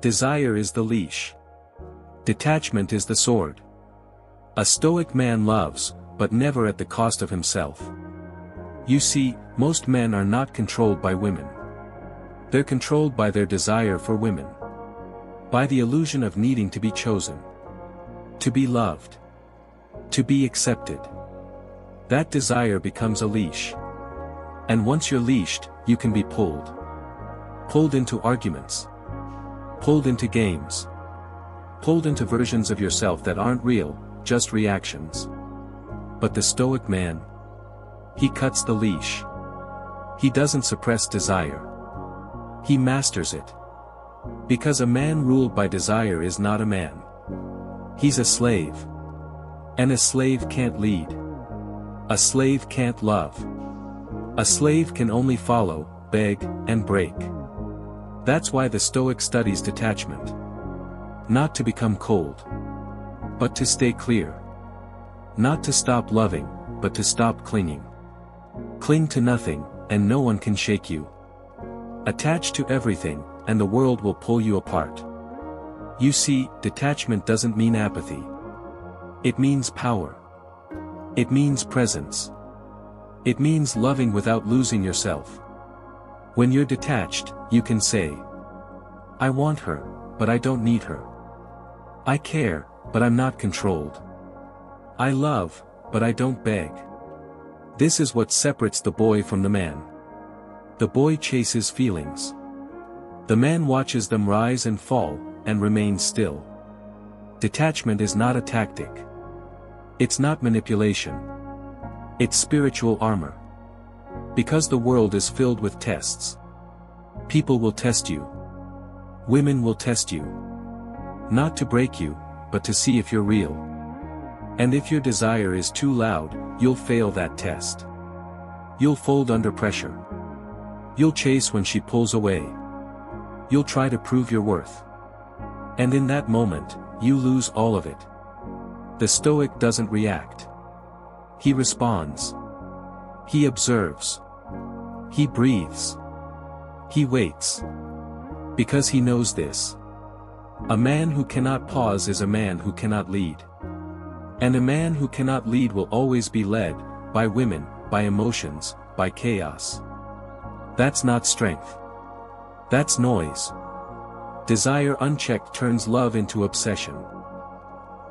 Desire is the leash. Detachment is the sword. A Stoic man loves, but never at the cost of himself. You see, most men are not controlled by women. They're controlled by their desire for women. By the illusion of needing to be chosen. To be loved. To be accepted. That desire becomes a leash. And once you're leashed, you can be pulled. Pulled into arguments. Pulled into games. Pulled into versions of yourself that aren't real, just reactions. But the Stoic man, he cuts the leash. He doesn't suppress desire. He masters it. Because a man ruled by desire is not a man. He's a slave. And a slave can't lead. A slave can't love. A slave can only follow, beg, and break. That's why the Stoic studies detachment. Not to become cold. But to stay clear. Not to stop loving, but to stop clinging. Cling to nothing, and no one can shake you. Attach to everything, and the world will pull you apart. You see, detachment doesn't mean apathy. It means power. It means presence. It means loving without losing yourself. When you're detached, you can say, I want her, but I don't need her. I care, but I'm not controlled. I love, but I don't beg. This is what separates the boy from the man. The boy chases feelings. The man watches them rise and fall, and remains still. Detachment is not a tactic. It's not manipulation. It's spiritual armor. Because the world is filled with tests. People will test you. Women will test you. Not to break you, but to see if you're real. And if your desire is too loud, you'll fail that test. You'll fold under pressure. You'll chase when she pulls away. You'll try to prove your worth. And in that moment, you lose all of it. The Stoic doesn't react. He responds. He observes. He breathes. He waits. Because he knows this. A man who cannot pause is a man who cannot lead. And a man who cannot lead will always be led, by women, by emotions, by chaos. That's not strength. That's noise. Desire unchecked turns love into obsession.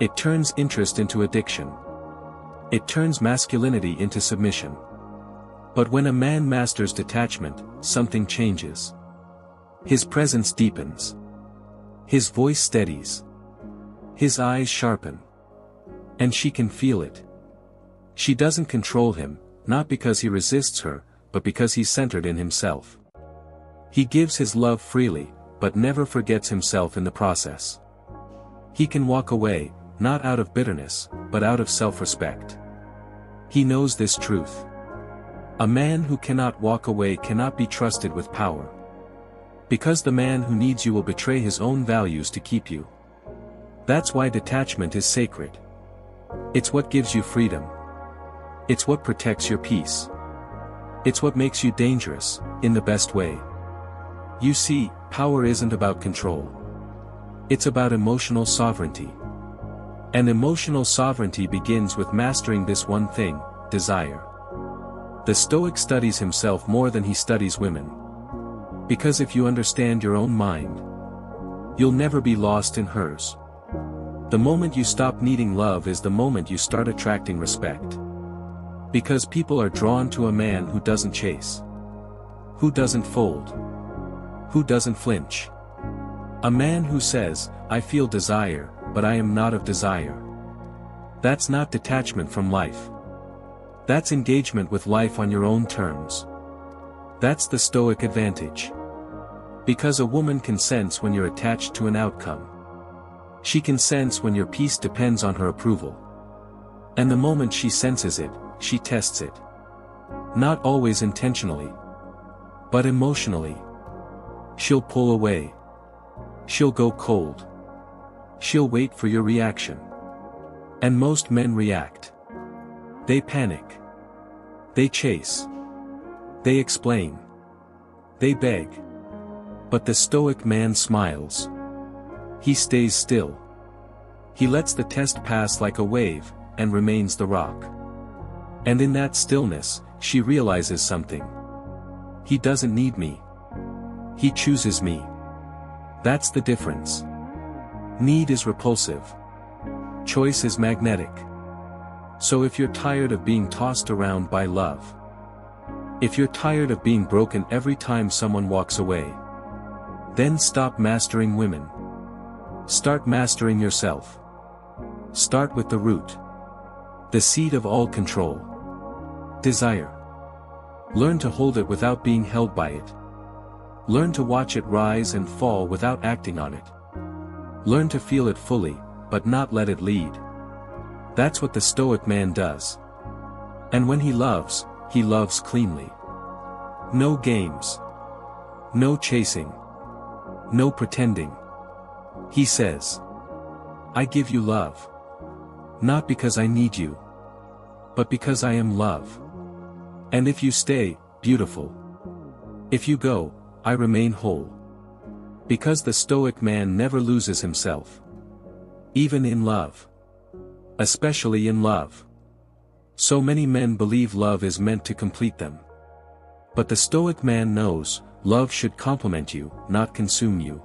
It turns interest into addiction. It turns masculinity into submission. But when a man masters detachment, something changes. His presence deepens. His voice steadies. His eyes sharpen. And she can feel it. She doesn't control him, not because he resists her, but because he's centered in himself. He gives his love freely, but never forgets himself in the process. He can walk away, not out of bitterness, but out of self-respect. He knows this truth. A man who cannot walk away cannot be trusted with power. Because the man who needs you will betray his own values to keep you. That's why detachment is sacred. It's what gives you freedom. It's what protects your peace. It's what makes you dangerous, in the best way. You see, power isn't about control. It's about emotional sovereignty. And emotional sovereignty begins with mastering this one thing, desire. The Stoic studies himself more than he studies women. Because if you understand your own mind, you'll never be lost in hers. The moment you stop needing love is the moment you start attracting respect. Because people are drawn to a man who doesn't chase. Who doesn't fold. Who doesn't flinch. A man who says, I feel desire, but I am not of desire. That's not detachment from life. That's engagement with life on your own terms. That's the Stoic advantage. Because a woman can sense when you're attached to an outcome. She can sense when your peace depends on her approval. And the moment she senses it, she tests it. Not always intentionally. But emotionally. She'll pull away. She'll go cold. She'll wait for your reaction. And most men react. They panic. They chase. They explain. They beg. But the Stoic man smiles. He stays still. He lets the test pass like a wave, and remains the rock. And in that stillness, she realizes something. He doesn't need me. He chooses me. That's the difference. Need is repulsive. Choice is magnetic. So if you're tired of being tossed around by love, if you're tired of being broken every time someone walks away, then stop mastering women. Start mastering yourself. Start with the root. The seed of all control. Desire. Learn to hold it without being held by it. Learn to watch it rise and fall without acting on it. Learn to feel it fully, but not let it lead. That's what the Stoic man does. And when he loves cleanly. No games. No chasing. No pretending. He says, I give you love. Not because I need you, but because I am love. And if you stay, beautiful. If you go, I remain whole. Because the Stoic man never loses himself. Even in love. Especially in love. So many men believe love is meant to complete them. But the Stoic man knows, love should complement you, not consume you.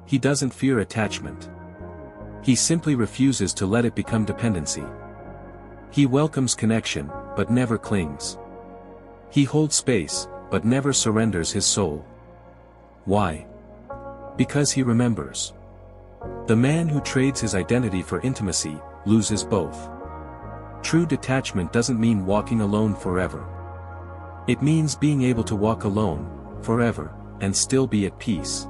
He doesn't fear attachment. He simply refuses to let it become dependency. He welcomes connection, but never clings. He holds space, but never surrenders his soul. Why? Because he remembers. The man who trades his identity for intimacy, loses both. True detachment doesn't mean walking alone forever. It means being able to walk alone, forever, and still be at peace.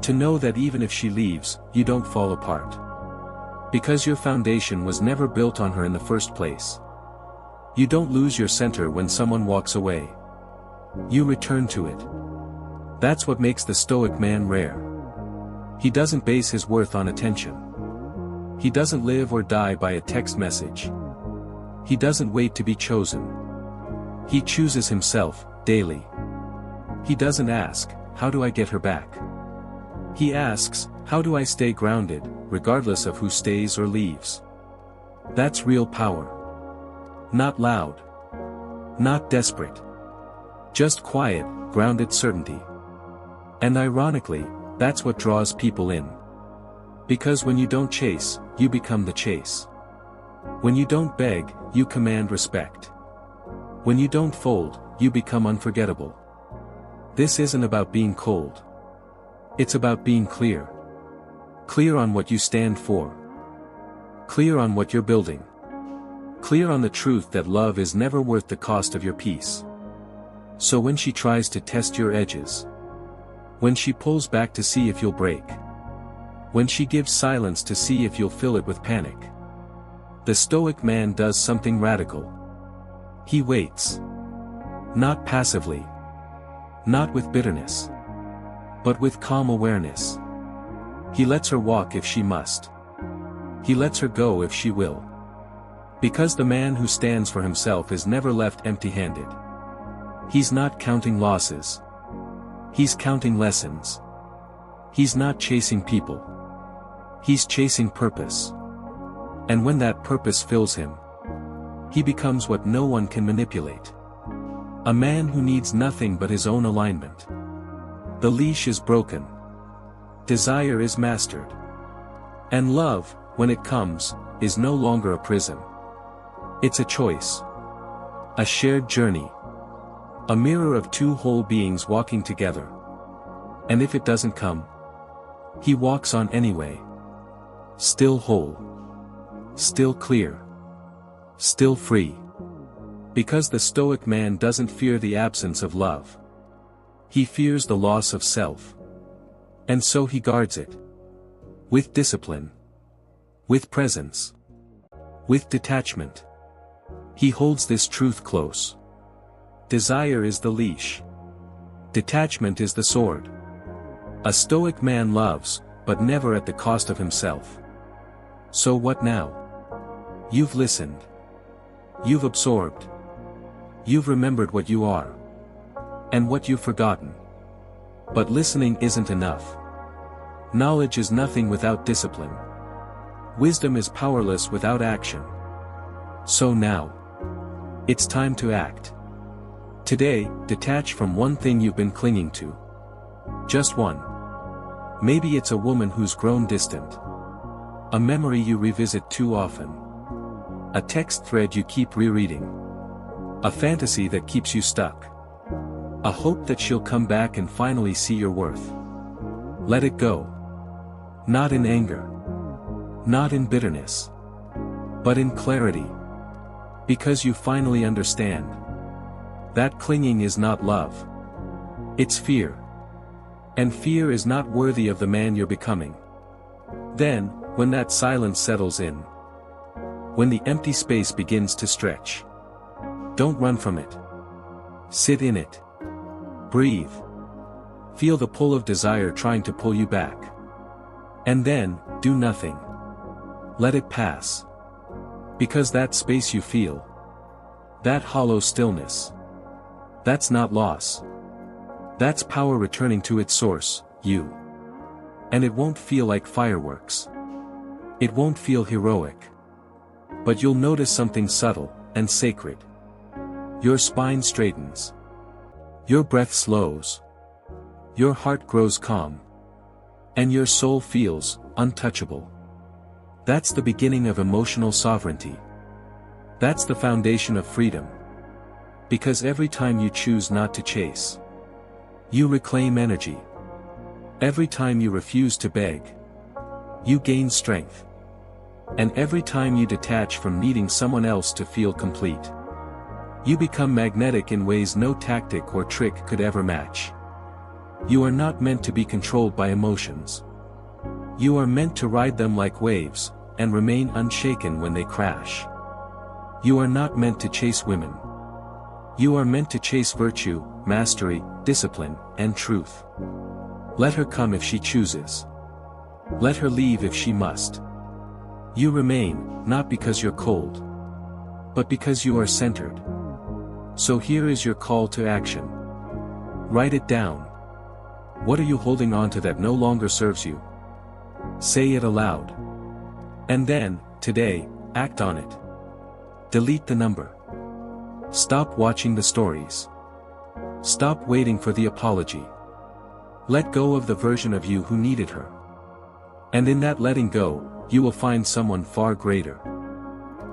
To know that even if she leaves, you don't fall apart. Because your foundation was never built on her in the first place. You don't lose your center when someone walks away. You return to it. That's what makes the Stoic man rare. He doesn't base his worth on attention. He doesn't live or die by a text message. He doesn't wait to be chosen. He chooses himself, daily. He doesn't ask, how do I get her back? He asks, how do I stay grounded, regardless of who stays or leaves? That's real power. Not loud. Not desperate. Just quiet, grounded certainty. And ironically, that's what draws people in. Because when you don't chase, you become the chase. When you don't beg, you command respect. When you don't fold, you become unforgettable. This isn't about being cold. It's about being clear. Clear on what you stand for. Clear on what you're building. Clear on the truth that love is never worth the cost of your peace. So when she tries to test your edges, when she pulls back to see if you'll break, when she gives silence to see if you'll fill it with panic, the Stoic man does something radical. He waits. Not passively. Not with bitterness. But with calm awareness. He lets her walk if she must. He lets her go if she will. Because the man who stands for himself is never left empty-handed. He's not counting losses. He's counting lessons. He's not chasing people. He's chasing purpose. And when that purpose fills him, he becomes what no one can manipulate. A man who needs nothing but his own alignment. The leash is broken. Desire is mastered. And love, when it comes, is no longer a prison. It's a choice. A shared journey. A mirror of two whole beings walking together. And if it doesn't come, he walks on anyway. Still whole. Still clear. Still free. Because the Stoic man doesn't fear the absence of love. He fears the loss of self. And so he guards it. With discipline. With presence. With detachment. He holds this truth close. Desire is the leash. Detachment is the sword. A Stoic man loves, but never at the cost of himself. So what now? You've listened. You've absorbed. You've remembered what you are. And what you've forgotten. But listening isn't enough. Knowledge is nothing without discipline. Wisdom is powerless without action. So now, it's time to act. Today, detach from one thing you've been clinging to. Just one. Maybe it's a woman who's grown distant. A memory you revisit too often. A text thread you keep rereading. A fantasy that keeps you stuck. A hope that she'll come back and finally see your worth. Let it go. Not in anger. Not in bitterness. But in clarity. Because you finally understand. That clinging is not love. It's fear. And fear is not worthy of the man you're becoming. Then, when that silence settles in. When the empty space begins to stretch. Don't run from it. Sit in it. Breathe. Feel the pull of desire trying to pull you back. And then, do nothing. Let it pass. Because that space you feel. That hollow stillness. That's not loss. That's power returning to its source, you. And it won't feel like fireworks. It won't feel heroic. But you'll notice something subtle and sacred. Your spine straightens. Your breath slows. Your heart grows calm. And your soul feels untouchable. That's the beginning of emotional sovereignty. That's the foundation of freedom. Because every time you choose not to chase, you reclaim energy. Every time you refuse to beg, you gain strength. And every time you detach from needing someone else to feel complete, you become magnetic in ways no tactic or trick could ever match. You are not meant to be controlled by emotions. You are meant to ride them like waves, and remain unshaken when they crash. You are not meant to chase women. You are meant to chase virtue, mastery, discipline, and truth. Let her come if she chooses. Let her leave if she must. You remain, not because you're cold, but because you are centered. So here is your call to action. Write it down. What are you holding on to that no longer serves you? Say it aloud. And then, today, act on it. Delete the number. Stop watching the stories. Stop waiting for the apology. Let go of the version of you who needed her. And in that letting go, you will find someone far greater.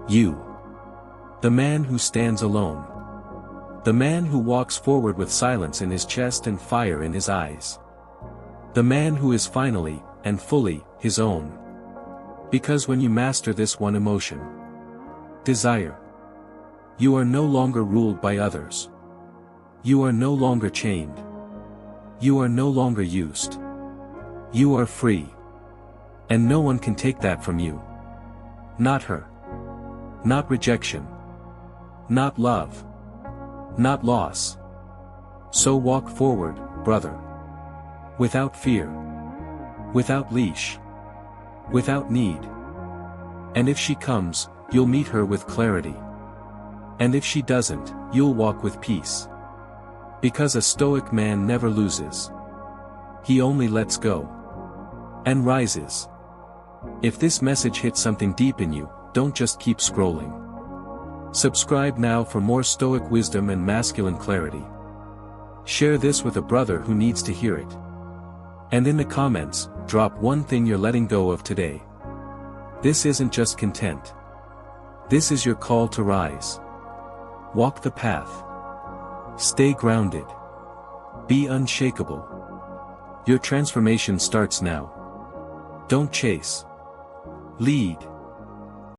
You. The man who stands alone. The man who walks forward with silence in his chest and fire in his eyes. The man who is finally, and fully, his own. Because when you master this one emotion, desire, you are no longer ruled by others. You are no longer chained. You are no longer used. You are free. And no one can take that from you. Not her. Not rejection. Not love. Not loss. So walk forward, brother. Without fear. Without leash. Without need. And if she comes, you'll meet her with clarity. And if she doesn't, you'll walk with peace. Because a stoic man never loses. He only lets go. And rises. If this message hit something deep in you, don't just keep scrolling. Subscribe now for more stoic wisdom and masculine clarity. Share this with a brother who needs to hear it. And in the comments, drop one thing you're letting go of today. This isn't just content. This is your call to rise. Walk the path. Stay grounded. Be unshakable. Your transformation starts now. Don't chase. Lead.